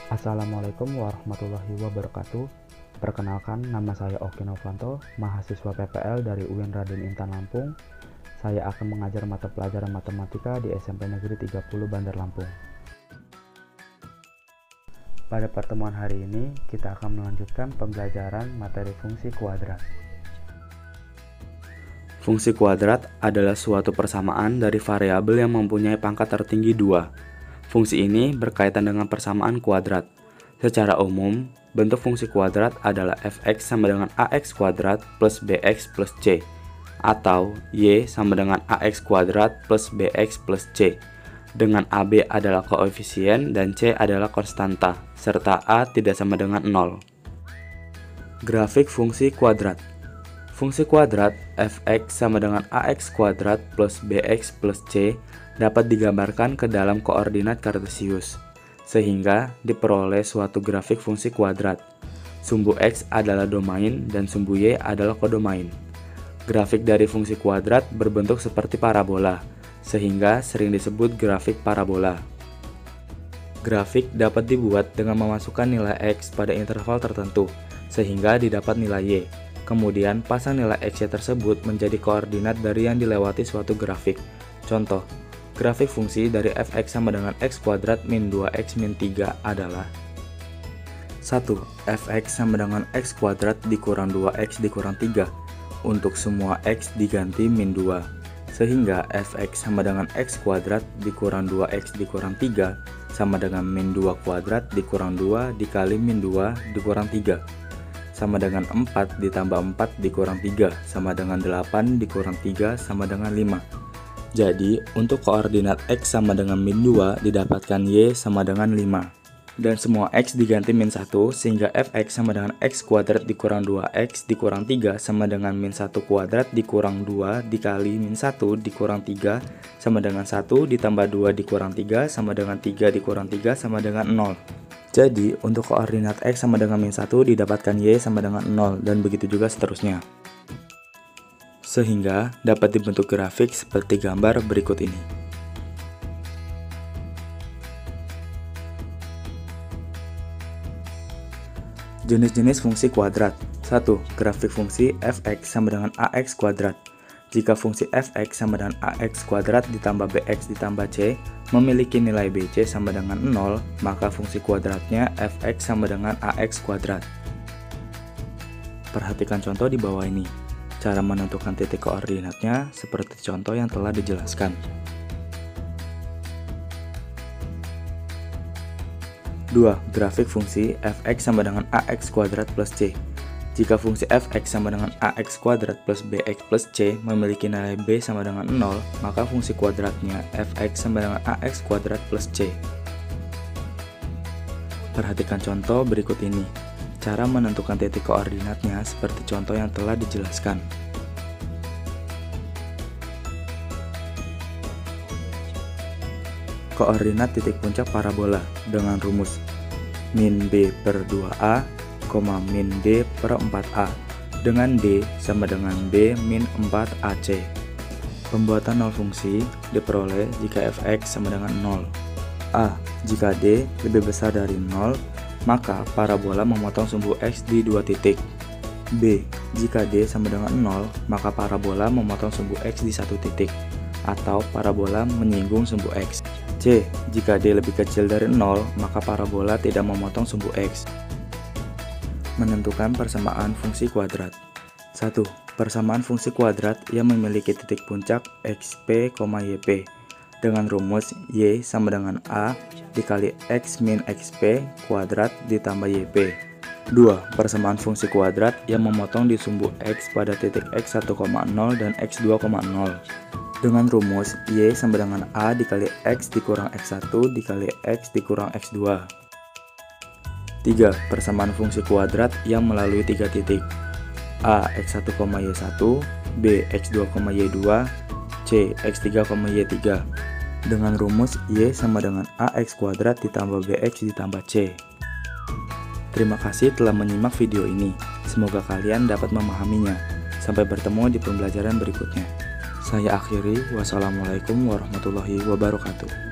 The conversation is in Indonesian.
Assalamualaikum warahmatullahi wabarakatuh. Perkenalkan, nama saya Oki Novanto, mahasiswa PPL dari UIN Raden Intan Lampung. Saya akan mengajar mata pelajaran matematika di SMP Negeri 30 Bandar Lampung. Pada pertemuan hari ini, kita akan melanjutkan pembelajaran materi fungsi kuadrat. Fungsi kuadrat adalah suatu persamaan dari variabel yang mempunyai pangkat tertinggi 2. Fungsi ini berkaitan dengan persamaan kuadrat. Secara umum, bentuk fungsi kuadrat adalah fx sama dengan ax kuadrat plus bx plus c, atau y sama dengan ax kuadrat plus bx plus c, dengan ab adalah koefisien dan c adalah konstanta, serta a tidak sama dengan 0. Grafik fungsi kuadrat. Fungsi kuadrat fx sama dengan ax kuadrat plus bx plus c dapat digambarkan ke dalam koordinat kartesius, sehingga diperoleh suatu grafik fungsi kuadrat. Sumbu x adalah domain dan sumbu y adalah kodomain. Grafik dari fungsi kuadrat berbentuk seperti parabola, sehingga sering disebut grafik parabola. Grafik dapat dibuat dengan memasukkan nilai x pada interval tertentu, sehingga didapat nilai y. Kemudian pasang nilai x tersebut menjadi koordinat dari yang dilewati suatu grafik. Contoh, grafik fungsi dari fx sama dengan x kuadrat min 2x min 3 adalah 1. Fx sama dengan x kuadrat dikurang 2x dikurang 3. Untuk semua x diganti min 2. Sehingga fx sama dengan x kuadrat dikurang 2x dikurang 3 sama dengan min 2 kuadrat dikurang 2 dikali min 2 dikurang 3. Sama dengan 4 ditambah 4 dikurang 3 sama dengan 8 dikurang 3 sama dengan 5. Jadi, untuk koordinat x sama dengan min 2 didapatkan y sama dengan 5. Dan semua x diganti min 1 sehingga fx sama dengan x kuadrat dikurang 2x dikurang 3 sama dengan min 1 kuadrat dikurang 2 dikali min 1 dikurang 3 sama dengan 1 ditambah 2 dikurang 3 sama dengan 3 dikurang 3 sama dengan 0. Jadi, untuk koordinat x sama dengan min 1 didapatkan y sama dengan 0 dan begitu juga seterusnya. Sehingga dapat dibentuk grafik seperti gambar berikut ini. Jenis-jenis fungsi kuadrat. 1. Grafik fungsi fx sama dengan ax kuadrat. Jika fungsi fx sama dengan ax kuadrat ditambah bx ditambah c memiliki nilai bc sama dengan 0, maka fungsi kuadratnya fx sama dengan ax kuadrat. Perhatikan contoh di bawah ini. Cara menentukan titik koordinatnya seperti contoh yang telah dijelaskan. 2. Grafik fungsi fx sama dengan ax kuadrat plus c. Jika fungsi fx sama dengan ax kuadrat plus bx plus c memiliki nilai b sama dengan 0, maka fungsi kuadratnya fx sama dengan ax kuadrat plus c. Perhatikan contoh berikut ini. Cara menentukan titik koordinatnya seperti contoh yang telah dijelaskan. Koordinat titik puncak parabola dengan rumus min b per 2a, min d per 4a, dengan d sama dengan b min 4ac. Pembuatan nol fungsi diperoleh jika fx sama dengan 0. A. Jika d lebih besar dari 0, maka parabola memotong sumbu x di dua titik. B. Jika d sama dengan 0, maka parabola memotong sumbu x di satu titik, atau parabola menyinggung sumbu x. C. Jika d lebih kecil dari 0, maka parabola tidak memotong sumbu x. Menentukan persamaan fungsi kuadrat. 1. Persamaan fungsi kuadrat yang memiliki titik puncak xp, yp dengan rumus y sama dengan a dikali x min xp kuadrat ditambah yp. 2. Persamaan fungsi kuadrat yang memotong di sumbu x pada titik x 1,0 dan x 2,0 dengan rumus y sama dengan a dikali x dikurang x1 dikali x dikurang x2. 3. Persamaan fungsi kuadrat yang melalui tiga titik a x1, y1, b x2, y2, c x3, y3 dengan rumus y sama dengan ax kuadrat ditambah bx ditambah c. Terima kasih telah menyimak video ini. Semoga kalian dapat memahaminya. Sampai bertemu di pembelajaran berikutnya. Saya akhiri. Wassalamualaikum warahmatullahi wabarakatuh.